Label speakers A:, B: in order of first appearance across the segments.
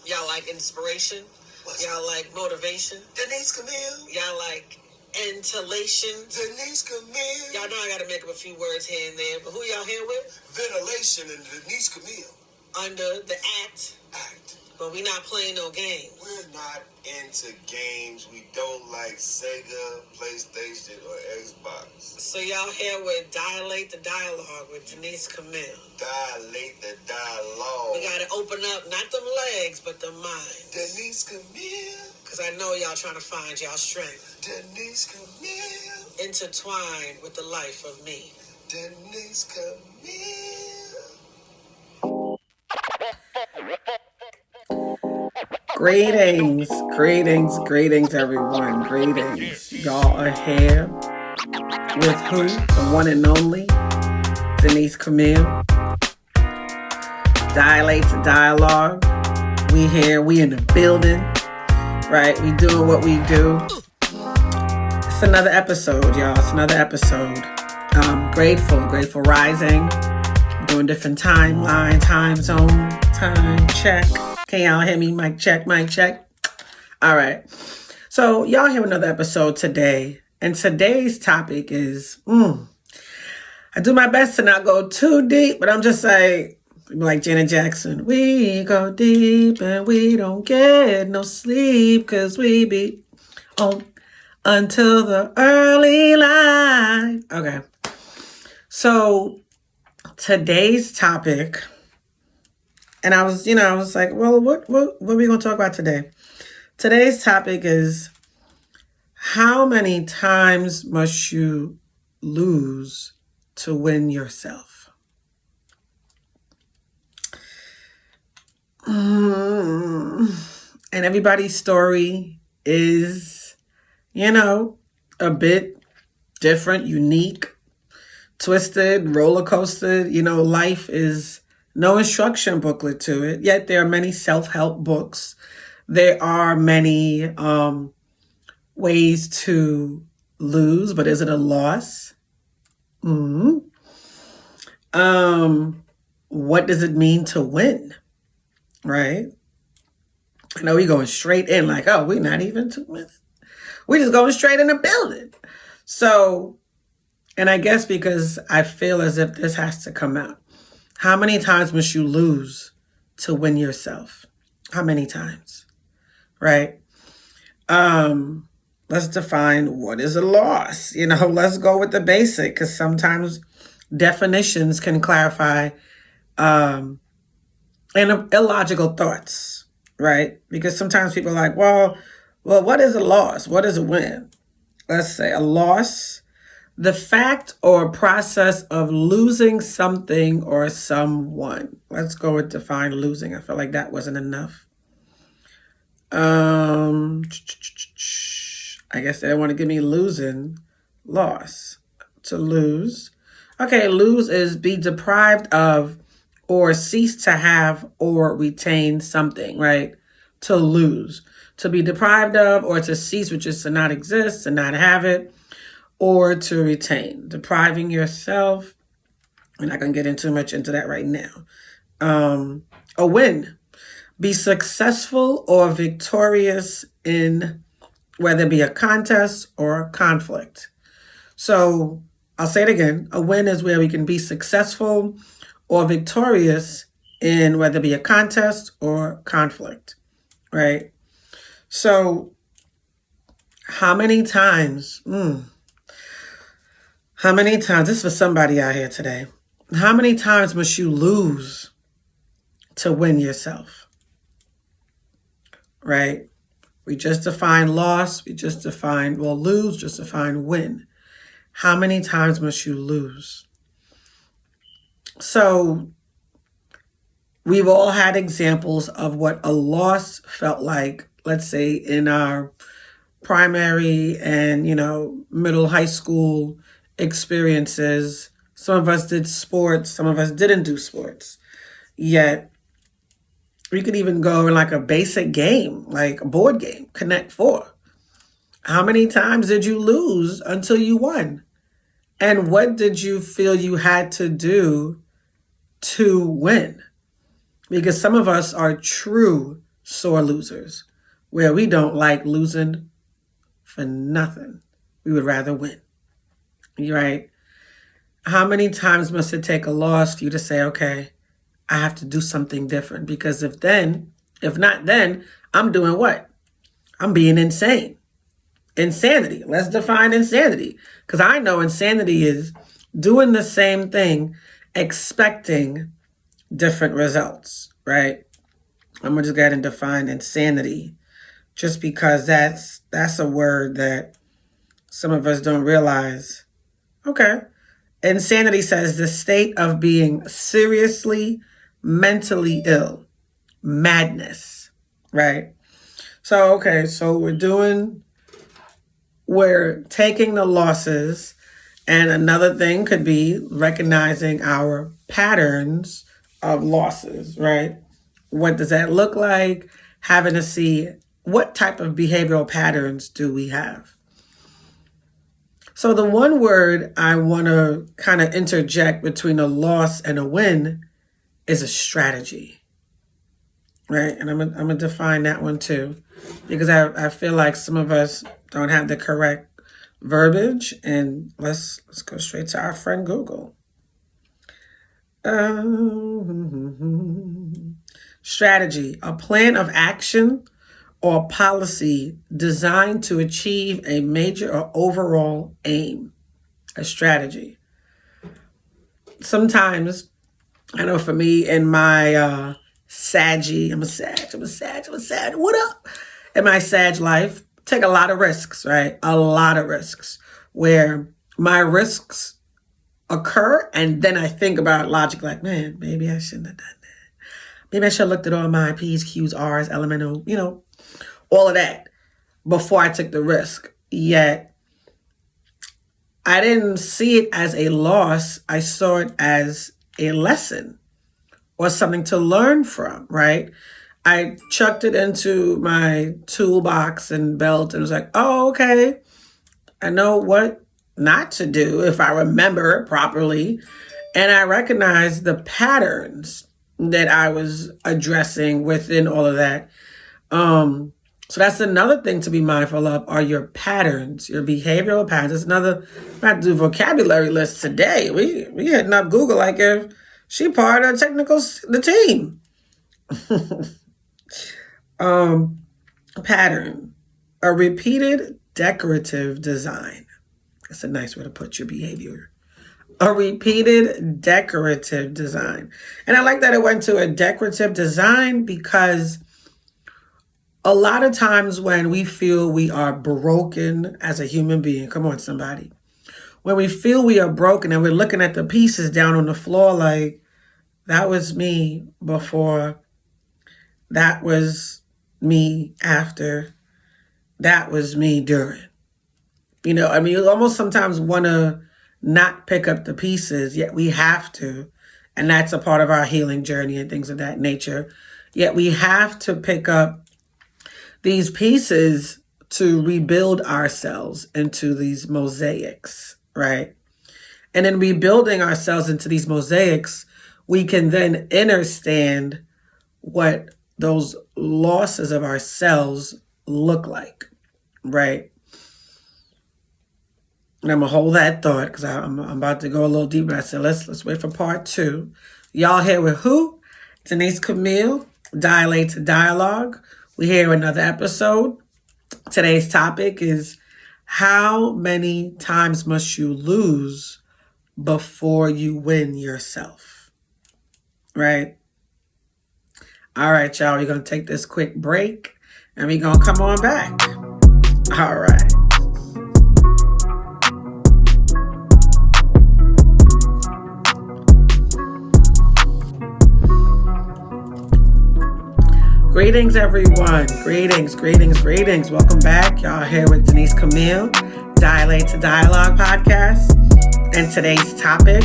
A: Y'all like inspiration? Y'all like motivation?
B: Denise Camille.
A: Y'all like inhalation?
B: Denise Camille.
A: Y'all know I gotta make up a few words here and there, but who y'all here with?
B: Ventilation and Denise Camille.
A: Under the act.
B: Act.
A: But we not playing no games.
B: We're not into games. We don't like Sega, PlayStation, or Xbox.
A: So y'all here with Dilate the Dialogue with Denise Camille.
B: Dilate the dialogue.
A: We gotta open up, not them legs, but the mind.
B: Denise Camille.
A: Because I know y'all trying to find y'all strength.
B: Denise Camille.
A: Intertwined with the life of me.
B: Denise Camille.
C: Greetings, everyone. Greetings. Y'all are here with who? The one and only Denise Camille. Dilate the Dialogue. We here. We in the building. Right? We doing what we do. It's another episode, y'all. It's another episode. Grateful rising. Doing different timeline, time zone, time check. Can y'all hear me? Mic check. All right. So y'all hear another episode today. And today's topic is, I do my best to not go too deep, but I'm just like Janet Jackson. We go deep and we don't get no sleep because we be on until the early light. Okay. So today's topic, and I was like, well, what are we going to talk about today? Today's topic is, how many times must you lose to win yourself? And everybody's story is, a bit different, unique, twisted, roller coaster. Life is no instruction booklet to it, yet there are many self-help books. There are many ways to lose, but is it a loss? What does it mean to win? Right? I know we going straight in like, oh, we're not even 2 minutes. We just going straight in the building. So, and I guess because I feel as if this has to come out. How many times must you lose to win yourself? How many times? Right? Let's define what is a loss. Let's go with the basic, because sometimes definitions can clarify illogical thoughts, right? Because sometimes people are like, well, what is a loss? What is a win? Let's say a loss, the fact or process of losing something or someone. Let's go with define losing. I feel like that wasn't enough. I guess they don't want to give me losing. Loss. To lose. Okay, lose is be deprived of or cease to have or retain something, right? To lose. To be deprived of or to cease, which is to not exist, to not have it, or to retain. Depriving yourself. We're not going to get too much into that right now. A win. Be successful or victorious in whether it be a contest or a conflict. So I'll say it again. A win is where we can be successful or victorious in whether it be a contest or conflict, right? So how many times, this is for somebody out here today. How many times must you lose to win yourself? Right? We just defined loss. We just defined, lose, just defined win. How many times must you lose? So we've all had examples of what a loss felt like, let's say in our primary and, middle high school experiences. Some of us did sports, some of us didn't do sports. Yet we could even go in like a basic game, like a board game, Connect 4. How many times did you lose until you won? And what did you feel you had to do to win? Because some of us are true sore losers, where we don't like losing for nothing. We would rather win. Right? How many times must it take a loss for you to say, okay, I have to do something different? Because if not then, I'm doing what? I'm being insane. Insanity. Let's define insanity. Because I know insanity is doing the same thing, expecting different results, right? I'm going to just go ahead and define insanity, just because that's a word that some of us don't realize. Okay. Insanity says the state of being seriously mentally ill, madness, right? So we're taking the losses, and another thing could be recognizing our patterns of losses, right? What does that look like? Having to see what type of behavioral patterns do we have. So the one word I want to kind of interject between a loss and a win is a strategy, right? And I'm gonna define that one too, because I feel like some of us don't have the correct verbiage. And let's go straight to our friend Google. Strategy, a plan of action or policy designed to achieve a major or overall aim. A strategy. Sometimes, I know for me in my Saggy, I'm a Sag, what up? In my Sag life, take a lot of risks, right? A lot of risks, where my risks occur and then I think about logic like, man, maybe I shouldn't have done that. Maybe I should have looked at all my P's, Q's, R's, elemental, all of that before I took the risk. Yet, I didn't see it as a loss. I saw it as a lesson or something to learn from, right? I chucked it into my toolbox and belt and was like, oh, okay, I know what not to do if I remember it properly. And I recognized the patterns that I was addressing within all of that. So that's another thing to be mindful of, are your patterns, your behavioral patterns. It's another, I have to do vocabulary list today. We hitting up Google like if she part of the team. Pattern, a repeated decorative design. That's a nice way to put your behavior. A repeated decorative design. And I like that it went to a decorative design, because a lot of times when we feel we are broken as a human being, come on somebody, when we feel we are broken and we're looking at the pieces down on the floor like, that was me before, that was me after, that was me during. You almost sometimes want to not pick up the pieces, yet we have to. And that's a part of our healing journey and things of that nature. Yet we have to pick up these pieces to rebuild ourselves into these mosaics, right? And in rebuilding ourselves into these mosaics, we can then understand what those losses of ourselves look like, right? And I'm going to hold that thought because I'm about to go a little deeper. I said, let's wait for part 2. Y'all here with who? Denise Camille, Dilate to Dialogue. We're here with another episode. Today's topic is, how many times must you lose before you win yourself? Right? All right, y'all. We're going to take this quick break and we're going to come on back. All right. Greetings, everyone. Greetings. Welcome back. Y'all here with Denise Camille, Dilate to Dialogue podcast. And today's topic,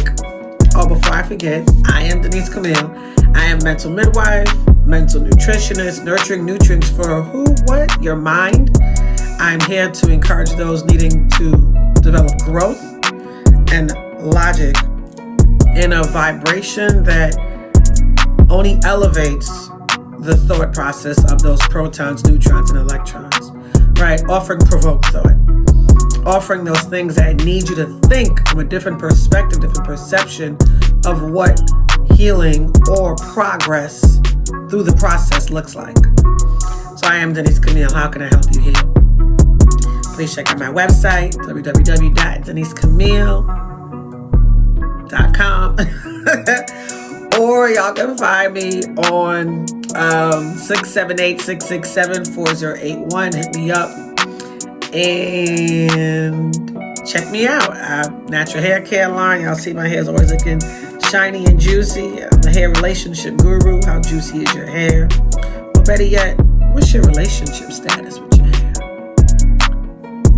C: before I forget, I am Denise Camille. I am mental midwife, mental nutritionist, nurturing nutrients for who, what, your mind. I'm here to encourage those needing to develop growth and logic in a vibration that only elevates the thought process of those protons, neutrons, and electrons, right? Offering provoked thought. Offering those things that need you to think from a different perspective, different perception of what healing or progress through the process looks like. So I am Denise Camille. How can I help you heal? Please check out my website, www.denisecamille.com. Or y'all can find me on 678-667-4081. Hit me up and check me out. Natural hair care line. Y'all see my hair is always looking shiny and juicy. I'm the hair relationship guru. How juicy is your hair? Or better yet, what's your relationship status with your hair?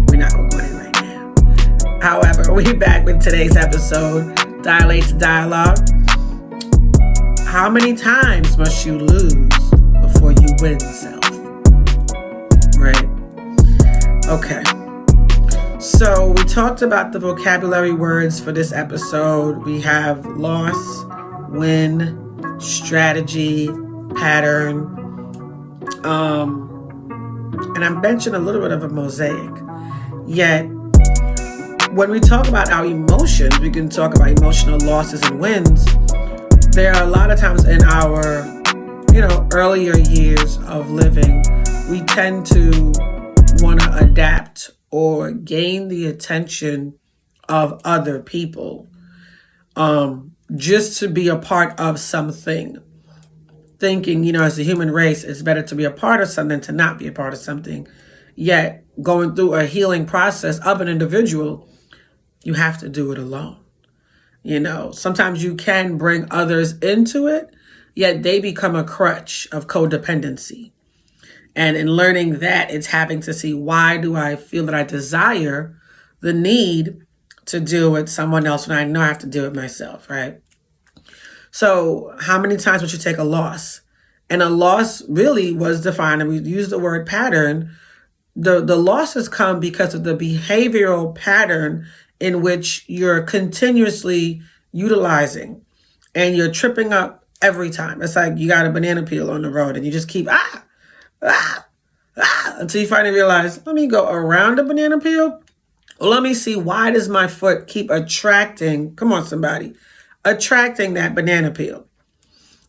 C: We're not going to go there right now. However, we're back with today's episode, Dilate to Dialogue. How many times must you lose before you win, self? Right? Okay. So we talked about the vocabulary words for this episode. We have loss, win, strategy, pattern. And I mentioned a little bit of a mosaic. Yet, when we talk about our emotions, we can talk about emotional losses and wins. There are a lot of times in our, earlier years of living, we tend to want to adapt or gain the attention of other people, just to be a part of something. Thinking, as a human race, it's better to be a part of something than to not be a part of something. Yet, going through a healing process of an individual, you have to do it alone. Sometimes you can bring others into it, yet they become a crutch of codependency. And in learning that, it's having to see, why do I feel that I desire the need to deal with someone else when I know I have to deal with myself, right? So how many times would you take a loss? And a loss really was defined, and we use the word pattern. The losses come because of the behavioral pattern in which you're continuously utilizing, and you're tripping up every time. It's like you got a banana peel on the road and you just keep until you finally realize, let me go around the banana peel. Well, let me see, why does my foot keep attracting, come on somebody, attracting that banana peel?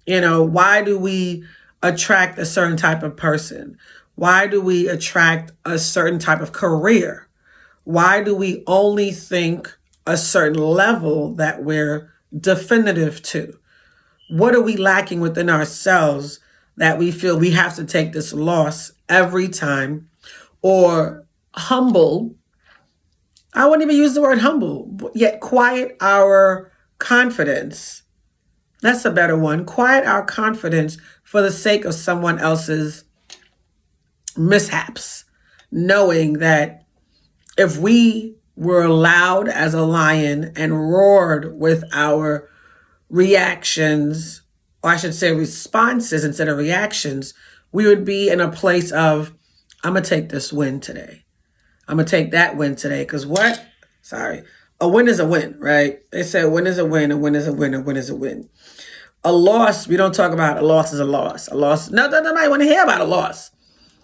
C: Why do we attract a certain type of person? Why do we attract a certain type of career? Why do we only think a certain level that we're definitive to? What are we lacking within ourselves that we feel we have to take this loss every time? Or humble, I wouldn't even use the word humble, yet quiet our confidence. That's a better one. Quiet our confidence for the sake of someone else's mishaps, knowing that if we were loud as a lion and roared with our reactions, or I should say responses instead of reactions, we would be in a place of, I'm going to take this win today. I'm going to take that win today. Because a win is a win, right? They say a win is a win, a win is a win, a win is a win. A loss, we don't talk about a loss is a loss. A loss, nobody want to hear about a loss.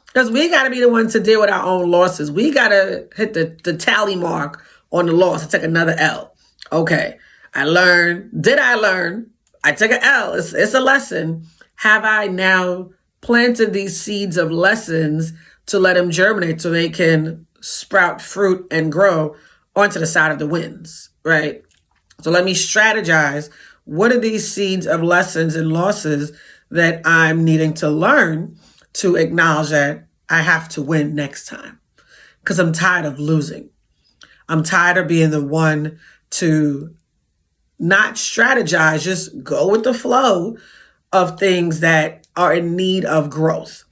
C: Because we got to be the ones to deal with our own losses. We got to hit the tally mark on the loss. I took another L. Okay, I learned. Did I learn? I took an L. It's a lesson. Have I now planted these seeds of lessons to let them germinate so they can sprout fruit and grow onto the side of the wins, right? So let me strategize. What are these seeds of lessons and losses that I'm needing to learn to acknowledge that I have to win next time? Because I'm tired of losing. I'm tired of being the one to not strategize, just go with the flow of things that are in need of growth.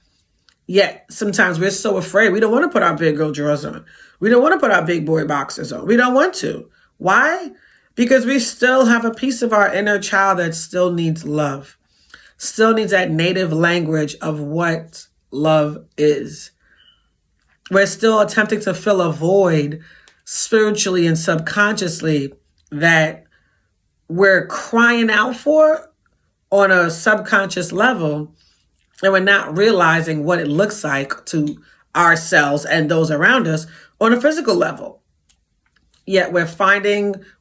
C: Yet sometimes we're so afraid. We don't want to put our big girl drawers on. We don't want to put our big boy boxers on. We don't want to. Why? Because we still have a piece of our inner child that still needs love. Still needs that native language of what love is. We're still attempting to fill a void spiritually and subconsciously that we're crying out for on a subconscious level. And we're not realizing what it looks like to ourselves and those around us on a physical level. Yet we're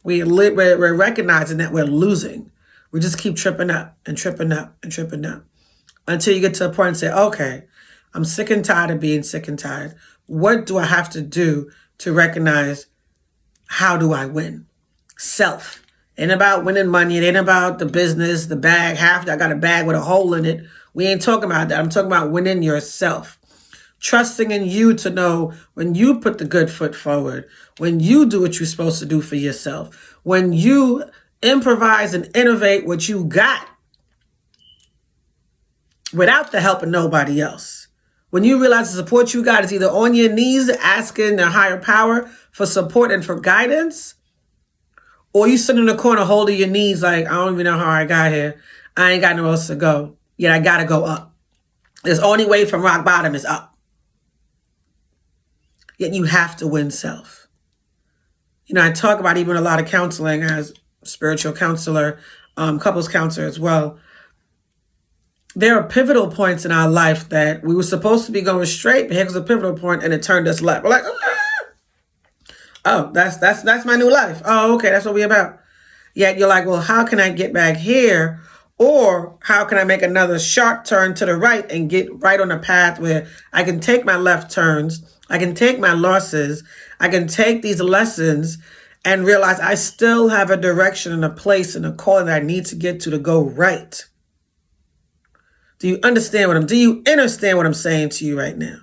C: we're recognizing that we're losing. We just keep tripping up and tripping up and tripping up until you get to a point and say, okay, I'm sick and tired of being sick and tired. What do I have to do to recognize how do I win? Self. Ain't about winning money. It ain't about the business, the bag. I got a bag with a hole in it. We ain't talking about that. I'm talking about winning yourself. Trusting in you to know when you put the good foot forward, when you do what you're supposed to do for yourself, when you improvise and innovate what you got without the help of nobody else. When you realize the support you got is either on your knees asking the higher power for support and for guidance, or you sit in the corner holding your knees like, I don't even know how I got here. I ain't got nowhere else to go. Yet I got to go up. There's only way from rock bottom is up. Yet you have to win self. You know, I talk about even a lot of counseling as a spiritual counselor, couples counselor as well. There are pivotal points in our life that we were supposed to be going straight, but here's a pivotal point and it turned us left. We're like, oh, that's my new life. Oh, okay, that's what we're about. Yet you're like, well, how can I get back here? Or how can I make another sharp turn to the right and get right on a path where I can take my left turns, I can take my losses, I can take these lessons and realize I still have a direction and a place and a calling that I need to get to go right. Do you understand do you understand what I'm saying to you right now?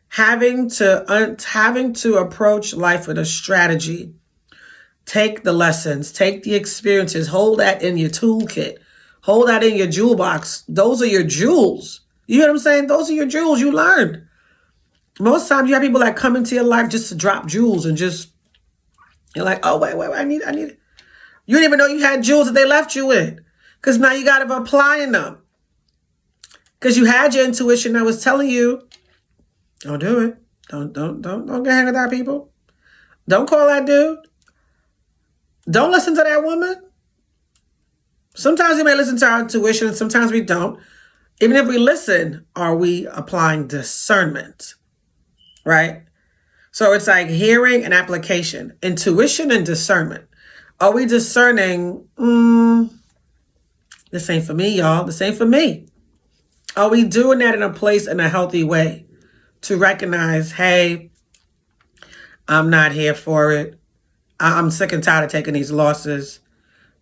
C: Having to approach life with a strategy. Take the lessons, take the experiences, hold that in your toolkit. Hold that in your jewel box. Those are your jewels. You hear what I'm saying? Those are your jewels you learned. Most times you have people that come into your life just to drop jewels and just, you're like, oh, wait, I need it. You didn't even know you had jewels that they left you in. Because now you got to be applying them. Because you had your intuition that was telling you, don't do it. Don't get hang with that people. Don't call that dude. Don't listen to that woman. Sometimes we may listen to our intuition, and sometimes we don't. Even if we listen, are we applying discernment? Right? So it's like hearing and application, intuition and discernment. Are we discerning, this ain't for me, y'all. This ain't for me. Are we doing that in a place in a healthy way to recognize, hey, I'm not here for it. I'm sick and tired of taking these losses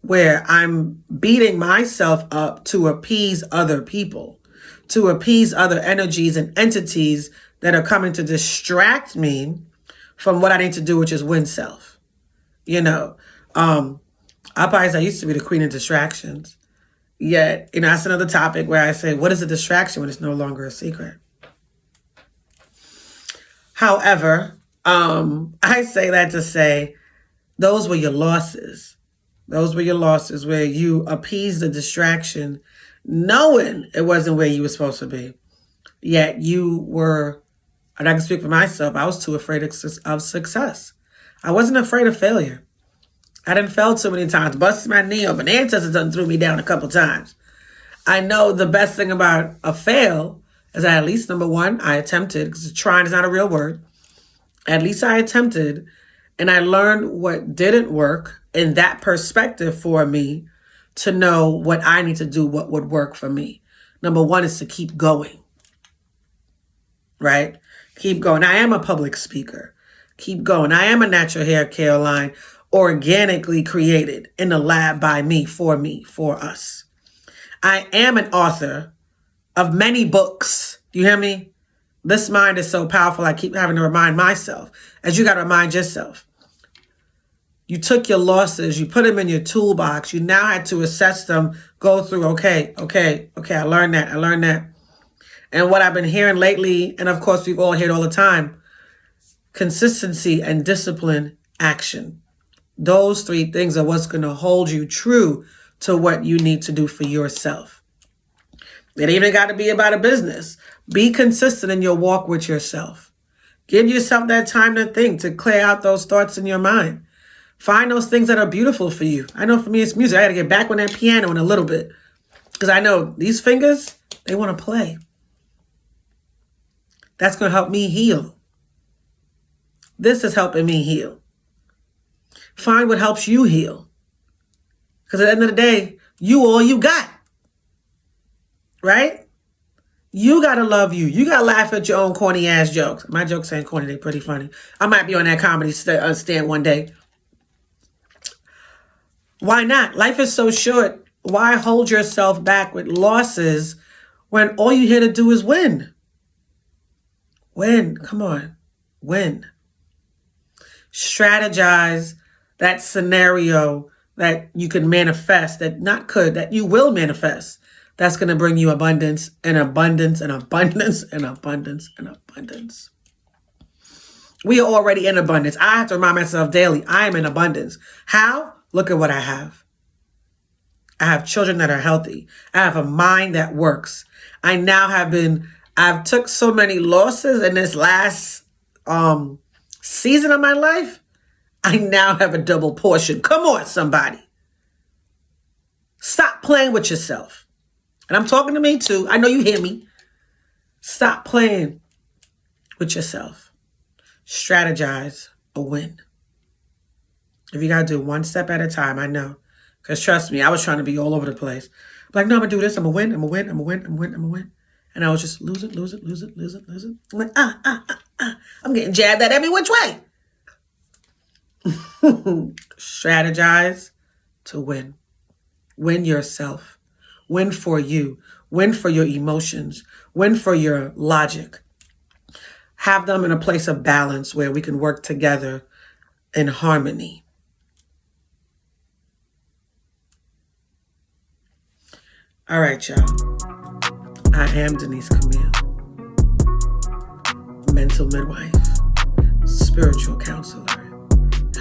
C: where I'm beating myself up to appease other people, to appease other energies and entities that are coming to distract me from what I need to do, which is win self. You know, I used to be the queen of distractions. Yet, you know, that's another topic where I say, what is a distraction when it's no longer a secret? However, I say that to say, those were your losses. Those were your losses where you appeased the distraction, knowing it wasn't where you were supposed to be. Yet you were, and I can speak for myself, I was too afraid of success. I wasn't afraid of failure. I didn't fail too many times, busted my knee open. The ancestors done threw me down a couple times. I know the best thing about a fail is that at least, number one, I attempted, because trying is not a real word. At least I attempted, and I learned what didn't work in that perspective for me to know what I need to do, what would work for me. Number one is to keep going, right? Keep going. I am a public speaker. Keep going. I am a natural hair care line, organically created in the lab by me, for us. I am an author of many books. Do you hear me? This mind is so powerful, I keep having to remind myself, as you got to remind yourself. You took your losses, you put them in your toolbox. You now had to assess them, go through, okay, I learned that. And what I've been hearing lately, and of course we've all heard all the time, consistency and discipline, action. Those three things are what's going to hold you true to what you need to do for yourself. It ain't even got to be about a business. Be consistent in your walk with yourself. Give yourself that time to think, to clear out those thoughts in your mind. Find those things that are beautiful for you. I know for me it's music. I got to get back on that piano in a little bit. Because I know these fingers, They want to play. That's going to help me heal. This is helping me heal. Find what helps you heal. Because at the end of the day, you all you got. Right? You got to love you. You got to laugh at your own corny ass jokes. My jokes ain't corny. They're pretty funny. I might be on that comedy stand one day. Why not? Life is so short. Why hold yourself back with losses when all you here to do is win? Win. Come on. Win. Strategize that scenario that you can manifest, that you will manifest. That's going to bring you abundance and abundance and abundance and abundance and abundance. We are already in abundance. I have to remind myself daily, I am in abundance. How? Look at what I have. I have children that are healthy. I have a mind that works. I've took so many losses in this last season of my life. I now have a double portion. Come on, somebody. Stop playing with yourself. And I'm talking to me too. I know you hear me. Stop playing with yourself. Strategize a win. If you got to do one step at a time, I know. Because trust me, I was trying to be all over the place. Like, no, I'm going to do this. I'm going to win. I'm going to win. I'm going to win. And I was just lose it. I'm like, I'm getting jabbed at every which way. Strategize to win. Win yourself. Win for you. Win for your emotions. Win for your logic. Have them in a place of balance where we can work together in harmony. All right, y'all. I am Denise Camille, mental midwife, spiritual counselor,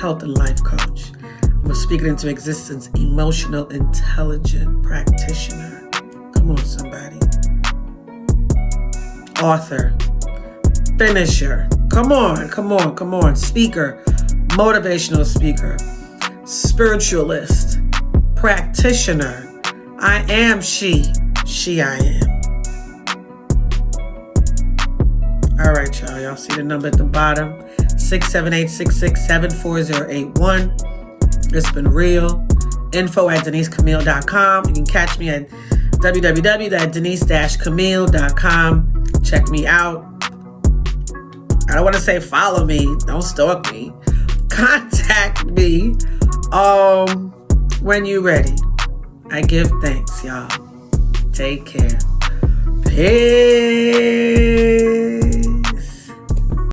C: health and life coach. I'm a speak it into existence, emotional intelligent practitioner. Come on, somebody. Author, finisher. Come on. Speaker, motivational speaker, spiritualist, practitioner. I am she I am. All right, y'all. Y'all see the number at the bottom, 678-667-4081. It's been real. info@denisecamille.com. You can catch me at www.denise-camille.com. Check me out. I don't want to say follow me. Don't stalk me. Contact me when you're ready. I give thanks, y'all. Take care. Peace.